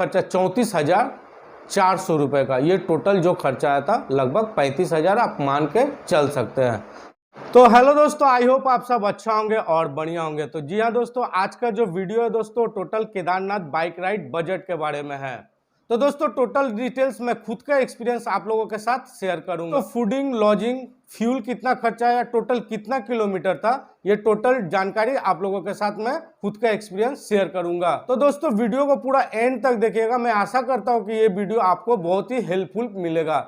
खर्चा 34,400 रुपये का। ये टोटल जो खर्चा आया था लगभग 35,000 आप मान के चल सकते हैं। तो हेलो दोस्तों, आई होप आप सब अच्छा होंगे और बढ़िया होंगे। तो जी हाँ दोस्तों, आज का जो वीडियो है दोस्तों total Kedarnath bike ride budget के बारे में है। तो दोस्तों टोटल डिटेल्स मैं खुद का एक्सपीरियंस आप लोगों के साथ शेयर करूंगा। तो फूडिंग, लॉजिंग, फ्यूल कितना खर्चा आया, टोटल कितना किलोमीटर था, ये टोटल जानकारी आप लोगों के साथ मैं खुद का एक्सपीरियंस शेयर करूंगा। तो दोस्तों वीडियो को पूरा एंड तक देखिएगा। मैं आशा करता हूँ कि ये वीडियो आपको बहुत ही हेल्पफुल मिलेगा।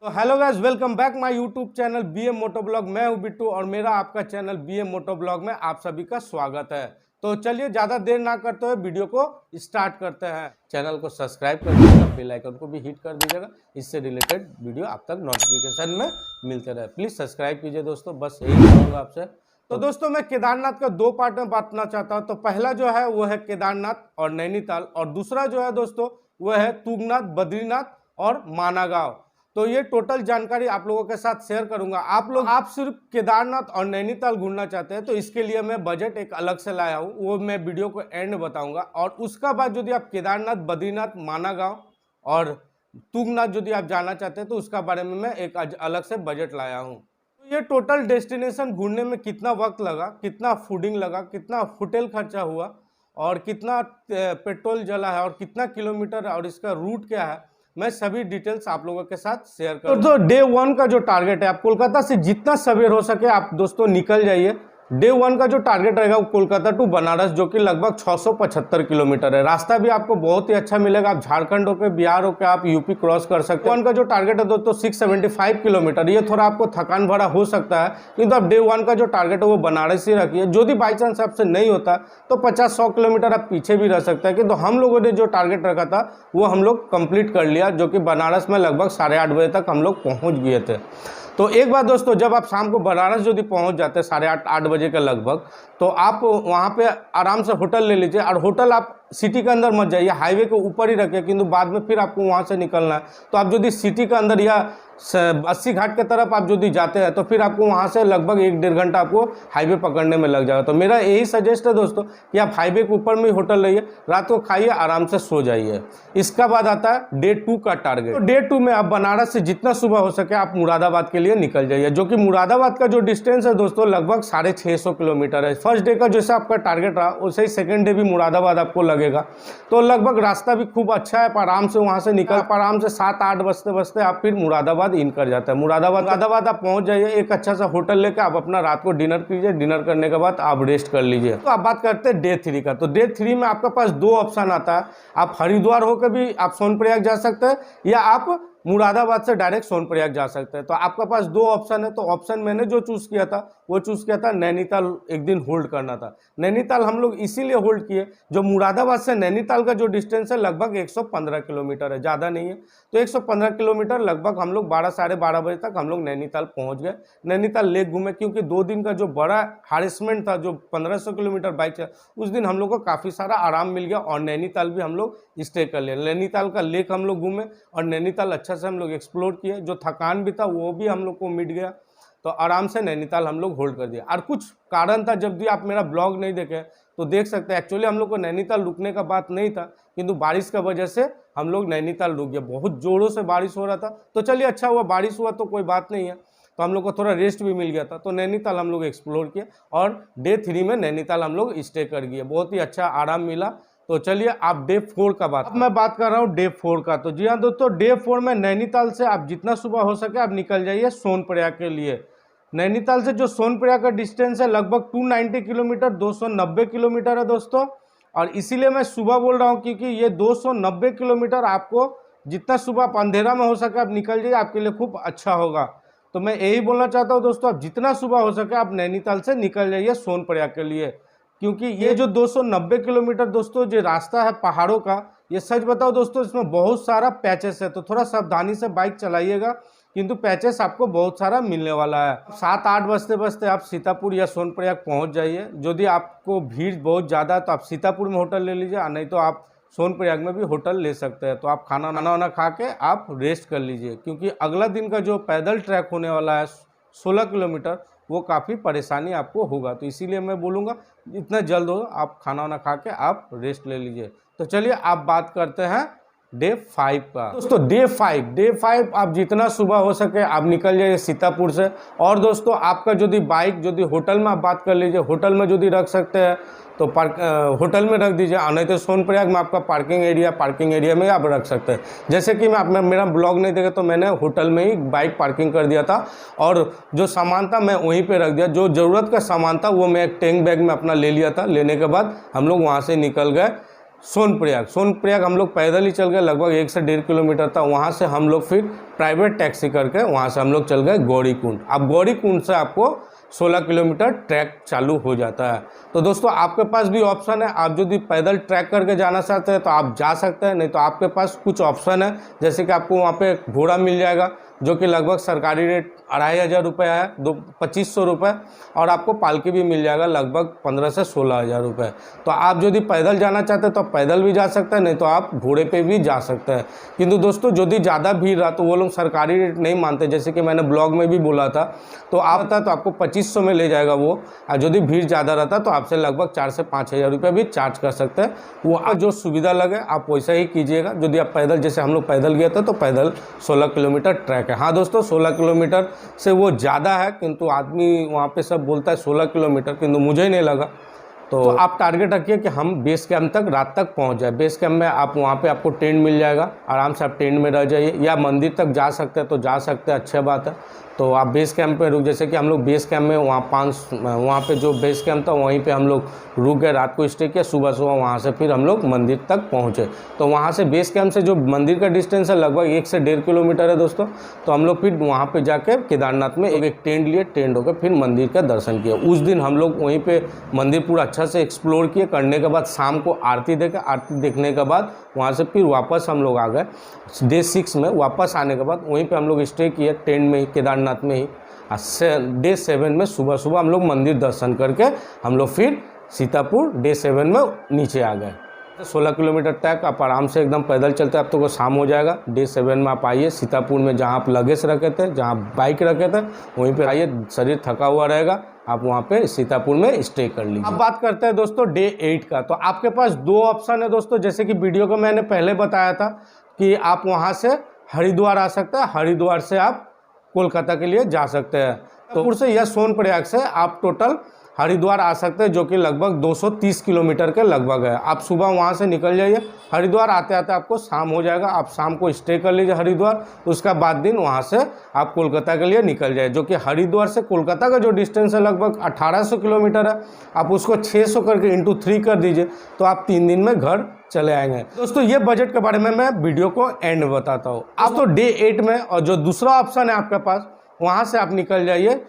Hello guys, welcome back my YouTube channel BM moto blog. मैं हूं बिट्टू और मेरा आपका चैनल बीएम मोटो ब्लॉग में आप सभी का स्वागत है। तो चलिए ज़्यादा देर ना करते हुए वीडियो को स्टार्ट करते हैं। चैनल को सब्सक्राइब कर दीजिएगा, बेल आइकन को भी हिट कर दीजिएगा, इससे रिलेटेड वीडियो आप तक नोटिफिकेशन में मिलते रहे। प्लीज़ सब्सक्राइब कीजिए दोस्तों, बस यही कहूँगा आपसे। तो दोस्तों मैं केदारनाथ का दो पार्ट में बांटना चाहता हूँ। तो पहला जो है वो है केदारनाथ और नैनीताल, और दूसरा जो है दोस्तों वो है तुंगनाथ, बद्रीनाथ और मानागांव। तो ये टोटल जानकारी आप लोगों के साथ शेयर करूंगा। आप सिर्फ केदारनाथ और नैनीताल घूमना चाहते हैं तो इसके लिए मैं बजट एक अलग से लाया हूँ, वो मैं वीडियो को एंड में बताऊंगा। और उसका बाद यदि आप केदारनाथ, बद्रीनाथ, मानागांव और तुंगनाथ यदि आप जाना चाहते हैं तो उसका बारे में मैं एक अलग से बजट लाया हूँ। तो ये टोटल डेस्टिनेशन घूमने में कितना वक्त लगा, कितना फूडिंग लगा, कितना होटल खर्चा हुआ और कितना पेट्रोल जला है और कितना किलोमीटर और इसका रूट क्या है, मैं सभी डिटेल्स आप लोगों के साथ शेयर करूंगा। तो डे 1 का जो टारगेट है, आप कोलकाता से जितना सवेर हो सके आप दोस्तों निकल जाइए। डे 1 का जो टारगेट रहेगा वो कोलकाता टू बनारस, जो कि लगभग 675 किलोमीटर है। रास्ता भी आपको बहुत ही अच्छा मिलेगा। आप झारखंड होकर, बिहार होकर आप यूपी क्रॉस कर सकते हैं। 1 का जो टारगेट है दोस्तों 675 किलोमीटर, ये थोड़ा आपको थकान भरा हो सकता है, किंतु आप डे 1 का जो टारगेट है वो बनारस ही रखिए। जो भी बाई चांस आपसे नहीं होता तो 50-100 किलोमीटर आप पीछे भी रह सकते हैं। किंतु हम लोगों ने जो टारगेट रखा था वो हम लोग कंप्लीट कर लिया, जो कि बनारस में लगभग 8:30 बजे तक हम लोग पहुँच गए थे। तो एक बार दोस्तों, जब आप शाम को बनारस यदि पहुंच जाते हैं 8:30 बजे के लगभग, तो आप वहां पे आराम से होटल ले लीजिए। और होटल आप सिटी के अंदर मत जाइए, हाईवे के ऊपर ही रखिए, किंतु बाद में फिर आपको वहां से निकलना है। तो आप यदि सिटी के अंदर या 80 घाट के तरफ आप यदि जाते हैं तो फिर आपको वहां से लगभग 1-1.5 घंटा आपको हाईवे पकड़ने में लग जाएगा। तो मेरा यही सजेस्ट है दोस्तों कि आप हाईवे के ऊपर में होटल रहिए, रात को खाइए, आराम से सो जाइए। इसका बाद आता है डे 2 का टारगेट। तो डे 2 में आप बनारस से जितना सुबह हो सके आप मुरादाबाद के लिए निकल जाइए, जो कि मुरादाबाद का जो डिस्टेंस है दोस्तों लगभग 650 किलोमीटर है। फर्स्ट डे का जैसे आपका टारगेट रहा वैसे ही सेकेंड डे भी मुरादाबाद आपको लगेगा। तो लगभग रास्ता भी खूब अच्छा है, आराम से वहां से निकल, आराम से 7-8 बजते आप फिर मुरादाबाद इन कर जाता है। मुरादाबाद आप पहुंच जाइए, एक अच्छा सा होटल लेकर आप अपना रात को डिनर कीजिए। डिनर करने के बाद आप रेस्ट कर लीजिए। तो आप बात करते हैं डे 3 का। तो डे 3 में आपके पास 2 ऑप्शन आता है। आप हरिद्वार होकर भी आप सोनप्रयाग जा सकते हैं, या आप मुरादाबाद से डायरेक्ट सोनप्रयाग जा सकते हैं। तो आपके पास 2 ऑप्शन है। तो ऑप्शन मैंने जो चूज़ किया था वो चूज़ किया था नैनीताल एक दिन होल्ड करना था। नैनीताल हम लोग इसीलिए होल्ड किए, जो मुरादाबाद से नैनीताल का जो डिस्टेंस है लगभग 115 किलोमीटर है, ज़्यादा नहीं है। तो 115 किलोमीटर लगभग हम लोग 12-12:30 बजे तक हम लोग नैनीताल पहुँच गए। नैनीताल लेक घूमे, क्योंकि 2 दिन का जो बड़ा हारेसमेंट था, जो 1500 किलोमीटर बाइक है, उस दिन हम लोग को काफ़ी सारा आराम मिल गया और नैनीताल भी हम लोग स्टे कर लिया। नैनीताल का लेक हम लोग घूमे और नैनीताल अच्छा से हम लोग एक्सप्लोर किए। जो थकान भी था वो भी हम लोग को मिट गया। तो आराम से नैनीताल हम लोग होल्ड कर दिया। और कुछ कारण था, जब भी आप मेरा ब्लॉग नहीं देखे तो देख सकते हैं। एक्चुअली हम लोग को नैनीताल रुकने का बात नहीं था, किंतु बारिश की वजह से हम लोग नैनीताल रुक गए। बहुत जोरों से बारिश हो रहा था। तो चलिए अच्छा हुआ, बारिश हुआ तो कोई बात नहीं है, तो हम लोग को थोड़ा रेस्ट भी मिल गया था। तो नैनीताल हम लोग एक्सप्लोर किए और डे 3 में नैनीताल हम लोग स्टे कर गए। बहुत ही अच्छा आराम मिला। तो चलिए आप डे 4 का बात, अब मैं बात कर रहा हूँ डे 4 का। तो जी हाँ दोस्तों, डे 4 में नैनीताल से आप जितना सुबह हो सके आप निकल जाइए सोनप्रयाग के लिए। नैनीताल से जो सोनप्रयाग का डिस्टेंस है लगभग 290 किलोमीटर, 290 किलोमीटर है दोस्तों। और इसीलिए मैं सुबह बोल रहा हूँ, क्योंकि ये 290 किलोमीटर आपको जितना सुबह आप अंधेरा में हो सके आप निकल जाइए, आपके लिए खूब अच्छा होगा। तो मैं यही बोलना चाहता हूँ दोस्तों, आप जितना सुबह हो सके आप नैनीताल से निकल जाइए सोनप्रयाग के लिए। क्योंकि ये जो 290 किलोमीटर दोस्तों जो रास्ता है पहाड़ों का, ये सच बताओ दोस्तों इसमें बहुत सारा पैचेस है, तो थोड़ा सावधानी से बाइक चलाइएगा, किंतु पैचेस आपको बहुत सारा मिलने वाला है। 7-8 बजते बजते आप सीतापुर या सोनप्रयाग पहुंच जाइए। यदि आपको भीड़ बहुत ज़्यादा है तो आप सीतापुर में होटल ले लीजिए, और नहीं तो आप सोनप्रयाग में भी होटल ले सकते हैं। तो आप खाना वाना खा के आप रेस्ट कर लीजिए, क्योंकि अगला दिन का जो पैदल ट्रैक होने वाला है 16 किलोमीटर, वो काफ़ी परेशानी आपको होगा। तो इसीलिए मैं बोलूँगा जितना जल्द हो आप खाना वाना खा के आप रेस्ट ले लीजिए। तो चलिए आप बात करते हैं डे 5 का। दोस्तों डे 5 आप जितना सुबह हो सके आप निकल जाइए सीतापुर से। और दोस्तों आपका यदि बाइक यदि होटल में आप बात कर लीजिए, होटल में यदि रख सकते हैं तो होटल में रख दीजिए, और नहीं तो सोनप्रयाग में आपका पार्किंग एरिया में आप रख सकते हैं। जैसे कि मैं मेरा ब्लॉग नहीं देखा तो मैंने होटल में ही बाइक पार्किंग कर दिया था, और जो सामान था मैं वहीं पे रख दिया। जो ज़रूरत का सामान था वो मैं एक टैंक बैग में अपना ले लिया था। लेने के बाद हम लोग वहाँ से निकल गए सोनप्रयाग हम लोग पैदल ही चल गए, लगभग 1 से 1.5 किलोमीटर था। वहाँ से हम लोग फिर प्राइवेट टैक्सी करके वहाँ से हम लोग चल गए गौरीकुंड। अब गौरीकुंड से आपको 16 किलोमीटर ट्रैक चालू हो जाता है। तो दोस्तों आपके पास भी ऑप्शन है, आप यदि पैदल ट्रैक करके जाना चाहते हैं तो आप जा सकते हैं, नहीं तो आपके पास कुछ ऑप्शन है, जैसे कि आपको वहाँ पे घोड़ा मिल जाएगा जो कि लगभग सरकारी रेट 2500 रुपये है, 2500 रुपये, और आपको पालकी भी मिल जाएगा लगभग 15 से 16 हज़ार रुपये। तो आप यदि पैदल जाना चाहते हैं तो आप पैदल भी जा सकते हैं, नहीं तो आप घोड़े पे भी जा सकते हैं। किंतु दोस्तों यदि ज़्यादा भीड़ रहा तो वो लोग सरकारी रेट नहीं मानते, जैसे कि मैंने ब्लॉग में भी बोला था। तो आप था तो आपको 2500 में ले जाएगा वो, और यदि भीड़ ज़्यादा रहता तो आपसे लगभग 4 से 5 हज़ार रुपये भी चार्ज कर सकते हैं। वो आप जो सुविधा लगे आप वैसा ही कीजिएगा। यदि आप पैदल, जैसे हम लोग पैदल गए थे तो पैदल 16 किलोमीटर ट्रैक है। हाँ दोस्तों 16 किलोमीटर से वो ज़्यादा है, किंतु आदमी वहाँ पे सब बोलता है 16 किलोमीटर, किंतु मुझे नहीं लगा। तो आप टारगेट रखिए कि हम बेस कैंप तक रात तक पहुँच जाए। बेस कैंप में आप वहाँ पे आपको टेंट मिल जाएगा, आराम से आप टेंट में रह जाइए, या मंदिर तक जा सकते हैं तो जा सकते हैं, अच्छी बात है। तो आप बेस कैंप पे रुक, जैसे कि हम लोग बेस कैंप में वहाँ पे जो बेस कैंप था वहीं पे हम लोग रुक गए, रात को स्टे किया, सुबह वहाँ से फिर हम लोग मंदिर तक पहुँचे। तो वहाँ से बेस कैंप से जो मंदिर का डिस्टेंस है लगभग 1 से 1.5 किलोमीटर है दोस्तों। तो हम लोग फिर वहाँ पे जाके केदारनाथ में एक टेंट लिए, टेंट होकर फिर मंदिर का दर्शन किया। उस दिन हम लोग वहीं पर मंदिर पूरा अच्छा से एक्सप्लोर किए। करने के बाद शाम को आरती देखे, आरती देखने के बाद वहाँ से फिर वापस हम लोग आ गए। डे 6 में वापस आने के बाद वहीं पे हम लोग स्टे किए टेंट में ही, केदारनाथ में ही। डे 7 में सुबह हम लोग मंदिर दर्शन करके हम लोग फिर सीतापुर डे 7 में नीचे आ गए। 16 किलोमीटर तक आप आराम से एकदम पैदल चलते, अब तो शाम हो जाएगा। डे 7 में आप आइए सीतापुर में, जहाँ आप लगेज रखे थे, जहाँ बाइक रखे थे वहीं पे आइए। शरीर थका हुआ रहेगा, आप वहाँ पे सीतापुर में स्टे कर लीजिए। अब बात करते हैं दोस्तों डे 8 का। तो आपके पास 2 ऑप्शन है दोस्तों, जैसे कि वीडियो को मैंने पहले बताया था कि आप वहाँ से हरिद्वार आ सकते हैं, हरिद्वार से आप कोलकाता के लिए जा सकते हैं। तो से या सोनप्रयाग से आप टोटल हरिद्वार आ सकते हैं, जो कि लगभग 230 किलोमीटर के लगभग है। आप सुबह वहाँ से निकल जाइए, हरिद्वार आते आते आपको शाम हो जाएगा। आप शाम को स्टे कर लीजिए हरिद्वार, उसका बाद दिन वहाँ से आप कोलकाता के लिए निकल जाए, जो कि हरिद्वार से कोलकाता का जो डिस्टेंस है लगभग 1800 किलोमीटर है। आप उसको 600 करके इंटू 3 कर दीजिए, तो आप 3 दिन में घर चले आएंगे। दोस्तों ये बजट के बारे में मैं वीडियो को एंड में बताता हूँ। आप तो डे 8 में, और जो दूसरा ऑप्शन है आपके पास, वहाँ से आप निकल जाइए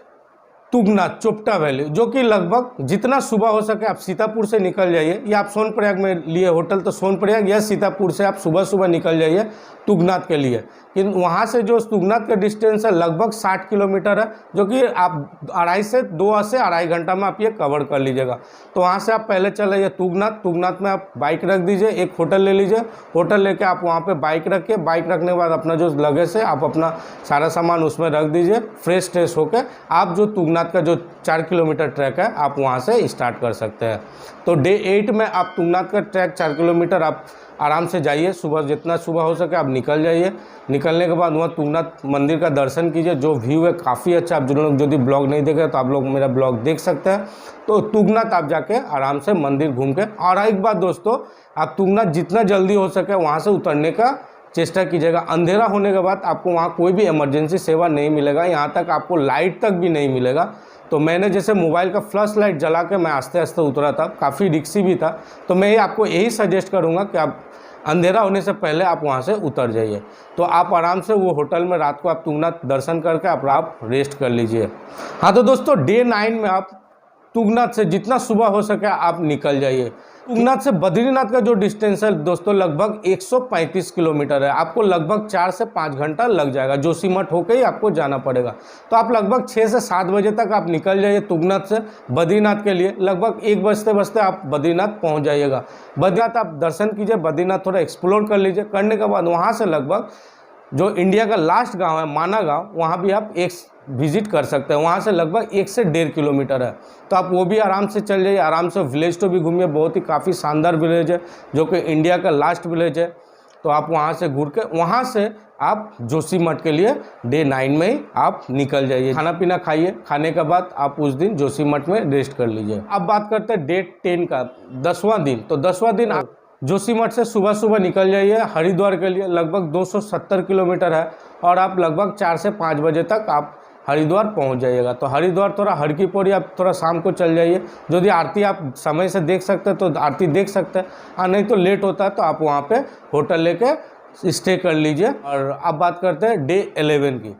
तुंगनाथ चोपटा वैली, जो कि लगभग जितना सुबह हो सके आप सीतापुर से निकल जाइए, या आप सोनप्रयाग में लिए होटल तो सोनप्रयाग या सीतापुर से आप सुबह निकल जाइए तुंगनाथ के लिए। कि वहाँ से जो तुंगनाथ का डिस्टेंस है लगभग 60 किलोमीटर है, जो कि आप 2.5 से 2.5 घंटा में आप ये कवर कर लीजिएगा। तो वहाँ से आप पहले चले जाइए तुंगनाथ में आप बाइक रख दीजिए, एक होटल ले लीजिए, होटल लेके आप वहाँ पे बाइक रखिए। बाइक रखने के बाद अपना जो लगेज है आप अपना सारा सामान उसमें रख दीजिए, फ्रेश होकर आप जो तुंगनाथ का जो 4 किलोमीटर ट्रैक है आप वहाँ से स्टार्ट कर सकते हैं। तो डे 8 में आप तुंगनाथ का ट्रैक 4 किलोमीटर आप आराम से जाइए, सुबह जितना सुबह हो सके आप निकल जाइए। निकलने के बाद वहाँ तुंगनाथ मंदिर का दर्शन कीजिए, जो व्यू है काफ़ी अच्छा। आप जो लोग यदि ब्लॉग नहीं देखे तो आप लोग मेरा ब्लॉग देख सकते हैं। तो तुंगनाथ आप जाके आराम से मंदिर घूम के, और एक बात दोस्तों, आप तुंगनाथ जितना जल्दी हो सके वहाँ से उतरने का चेष्टा कीजिएगा। अंधेरा होने के बाद आपको वहाँ कोई भी इमरजेंसी सेवा नहीं मिलेगा, यहाँ तक आपको लाइट तक भी नहीं मिलेगा। तो मैंने जैसे मोबाइल का फ्लैश लाइट जला के मैं आस्ते आस्ते उतरा था, काफ़ी रिक्सी भी था। तो मैं आपको यही सजेस्ट करूँगा कि आप अंधेरा होने से पहले आप वहाँ से उतर जाइए। तो आप आराम से वो होटल में रात को आप तुंगनाथ दर्शन करके आप रेस्ट कर लीजिए। हाँ तो दोस्तों डे 9 में आप तुंगनाथ से जितना सुबह हो सके आप निकल जाइए। तुंगनाथ से बद्रीनाथ का जो डिस्टेंस है दोस्तों लगभग 135 किलोमीटर है। आपको लगभग 4 से 5 घंटा लग जाएगा, जोशीमठ होकर ही आपको जाना पड़ेगा। तो आप लगभग 6 से 7 बजे तक आप निकल जाइए तुंगनाथ से बद्रीनाथ के लिए। लगभग 1 बजते बजते आप बद्रीनाथ पहुंच जाइएगा। बद्रीनाथ आप दर्शन कीजिए, बद्रीनाथ थोड़ा एक्सप्लोर कर लीजिए। करने के बाद वहाँ से लगभग जो इंडिया का लास्ट गांव है माना गांव, वहाँ भी आप एक विजिट कर सकते हैं। वहाँ से लगभग 1 से 1.5 किलोमीटर है, तो आप वो भी आराम से चल जाइए। आराम से विलेज तो भी घूमिए, बहुत ही काफ़ी शानदार विलेज है जो कि इंडिया का लास्ट विलेज है। तो आप वहाँ से घूर के वहाँ से आप जोशीमठ के लिए डे 9 में ही आप निकल जाइए। खाना पीना खाइए, खाने के बाद आप उस दिन जोशीमठ में रेस्ट कर लीजिए। अब बात करते हैं डे 10 का 10वां दिन। तो 10वां दिन आप जोशीमठ से सुबह सुबह निकल जाइए हरिद्वार के लिए। लगभग 270 किलोमीटर है और आप लगभग 4 से 5 बजे तक आप हरिद्वार पहुंच जाइएगा। तो हरिद्वार थोड़ा हर की पौड़ी आप थोड़ा शाम को चल जाइए। यदि आरती आप समय से देख सकते हैं तो आरती देख सकते हैं, और नहीं तो लेट होता है तो आप वहाँ पे होटल लेके स्टे कर लीजिए। और अब बात करते हैं डे 11 की।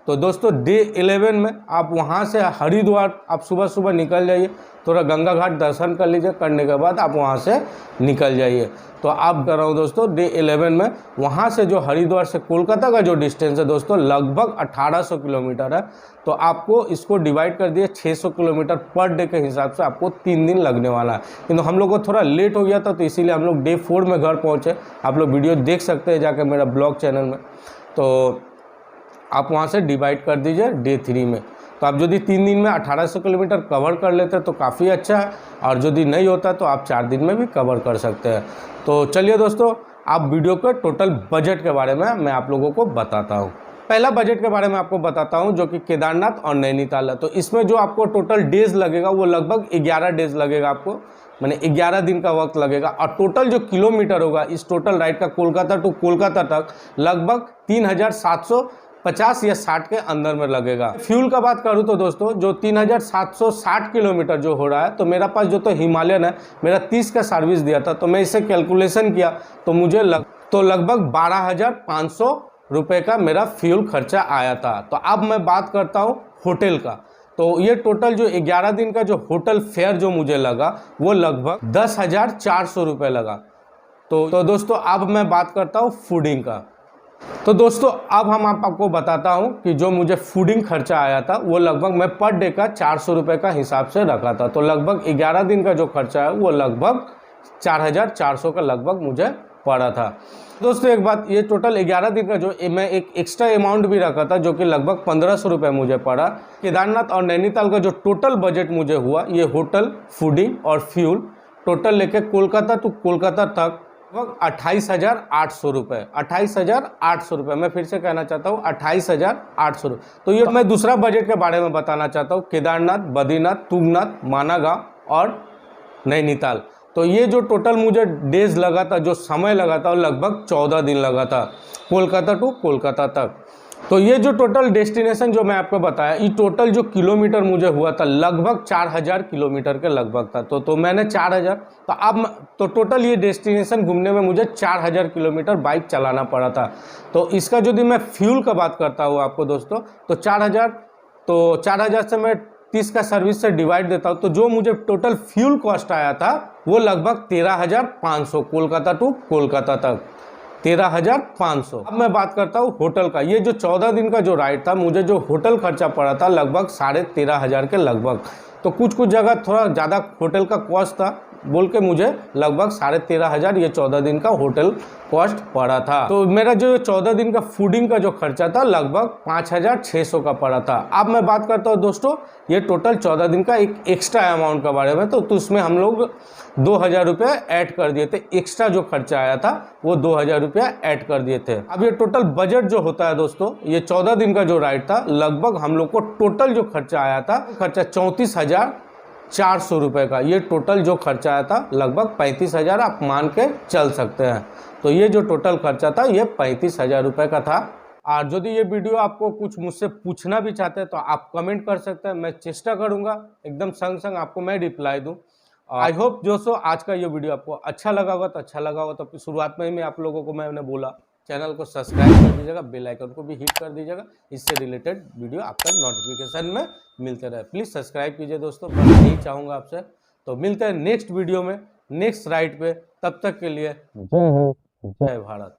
तो दोस्तों डे 11 में आप वहाँ से हरिद्वार आप सुबह सुबह निकल जाइए, थोड़ा गंगा घाट दर्शन कर लीजिए। करने के बाद आप वहाँ से निकल जाइए। तो आप कर रहा हूँ दोस्तों डे 11 में वहाँ से जो हरिद्वार से कोलकाता का जो डिस्टेंस है दोस्तों लगभग 1800 किलोमीटर है। तो आपको इसको डिवाइड कर दिए 600 किलोमीटर पर डे के हिसाब से आपको 3 दिन लगने वाला है। किंतु हम लोग को थोड़ा लेट हो गया था तो इसीलिए हम लोग डे 4 में घर पहुँचे। आप लोग वीडियो देख सकते हैं जाकर मेरा ब्लॉग चैनल में। तो आप वहाँ से डिवाइड कर दीजिए डे 3 में। तो आप यदि 3 दिन में 1800 किलोमीटर कवर कर लेते हैं तो काफ़ी अच्छा है, और यदि नहीं होता तो आप 4 दिन में भी कवर कर सकते हैं। तो चलिए दोस्तों, आप वीडियो के टोटल बजट के बारे में मैं आप लोगों को बताता हूँ। पहला बजट के बारे में आपको बताता हूँ जो कि केदारनाथ और नैनीताल है। तो इसमें जो आपको टोटल डेज लगेगा वो लगभग 11 डेज लगेगा आपको, मैंने 11 दिन का वक्त लगेगा। और टोटल जो किलोमीटर होगा इस टोटल राइड का कोलकाता टू कोलकाता तक लगभग 3750 या 60 के अंदर में लगेगा। फ्यूल का बात करूँ तो दोस्तों जो 3760 किलोमीटर जो हो रहा है, तो मेरा पास जो तो हिमालयन है मेरा 30 का सर्विस दिया था, तो मैं इसे कैलकुलेशन किया तो मुझे लगभग 12,500 रुपये का मेरा फ्यूल खर्चा आया था। तो अब मैं बात करता हूँ होटल का। तो ये टोटल जो 11 दिन का जो होटल फेयर जो मुझे लगा वो लगभग 10,400 रुपये लगा। तो दोस्तों अब मैं बात करता हूँ फूडिंग का। तो दोस्तों अब हम आपको बताता हूँ कि जो मुझे फूडिंग खर्चा आया था वो लगभग मैं पर डे का 400 रुपये का हिसाब से रखा था। तो लगभग 11 दिन का जो खर्चा है वो लगभग 4,400 का लगभग मुझे पड़ा था। दोस्तों एक बात, ये टोटल 11 दिन का जो मैं एक एक्स्ट्रा अमाउंट भी रखा था जो कि लगभग 1500 रुपये मुझे पड़ा। केदारनाथ और नैनीताल का जो टोटल बजट मुझे हुआ, ये होटल, फूडिंग और फ्यूल टोटल लेके कोलकाता टू कोलकाता तक लगभग 28,800 रुपये। 28,800 रुपये, मैं फिर से कहना चाहता हूँ 28,800 रुपये। तो ये मैं दूसरा बजट के बारे में बताना चाहता हूँ, केदारनाथ, बद्रीनाथ, तुंगनाथ, माना गाँव और नैनीताल। तो ये जो टोटल मुझे डेज लगा था, जो समय लगा था, वो लगभग 14 दिन लगा था कोलकाता टू कोलकाता तक। तो ये जो टोटल डेस्टिनेशन जो मैं आपको बताया, ये टोटल जो किलोमीटर मुझे हुआ था लगभग 4000 किलोमीटर के लगभग था। तो मैंने 4000, तो अब तो टोटल ये डेस्टिनेशन घूमने में मुझे 4000 किलोमीटर बाइक चलाना पड़ा था। तो इसका यदि मैं फ्यूल का बात करता हूँ आपको दोस्तों, तो 4000 से मैं 30 का सर्विस से डिवाइड देता हूँ, तो जो मुझे टोटल फ्यूल कॉस्ट आया था वो लगभग 13,500 कोलकाता टू कोलकाता तक, 13,500। अब मैं बात करता हूँ होटल का। ये जो 14 दिन का जो राइड था, मुझे जो होटल खर्चा पड़ा था लगभग 13,500 के लगभग। तो कुछ जगह थोड़ा ज़्यादा होटल का कॉस्ट था, बोल के मुझे लगभग 13,500 ये 14 दिन का होटल कॉस्ट पड़ा था। तो मेरा जो 14 दिन का फूडिंग का जो खर्चा था लगभग 5,600 का पड़ा था। अब मैं बात करता हूँ दोस्तों ये टोटल 14 दिन का एक एक्स्ट्रा अमाउंट के बारे में। तो उसमें हम लोग 2,000 रुपये ऐड कर दिए थे। एक्स्ट्रा जो खर्चा आया था वो 2,000 रुपये ऐड कर दिए थे। अब ये टोटल बजट जो होता है दोस्तों, ये 14 दिन का जो राइड था, लगभग हम लोग को टोटल जो खर्चा आया था, खर्चा 34,400 रुपये का। ये टोटल जो खर्चा आया था लगभग 35,000 आप मान के चल सकते हैं। तो ये जो टोटल खर्चा था ये 35,000 रुपये का था। और यदि ये वीडियो आपको कुछ मुझसे पूछना भी चाहते हैं तो आप कमेंट कर सकते हैं, मैं चेष्टा करूंगा एकदम संग आपको मैं रिप्लाई दूं। आई होप दोस्तों आज का ये वीडियो आपको अच्छा लगा होगा। तो अच्छा लगा होगा तो शुरुआत में ही मैं आप लोगों को मैंने बोला चैनल को सब्सक्राइब कर दीजिएगा, बेल आइकन को भी हिट कर दीजिएगा, इससे रिलेटेड वीडियो आपका नोटिफिकेशन में मिलते रहे। प्लीज़ सब्सक्राइब कीजिए दोस्तों, बस यही चाहूँगा आपसे। तो मिलते हैं नेक्स्ट वीडियो में, नेक्स्ट राइड पे। तब तक के लिए जय हिंद, जय भारत।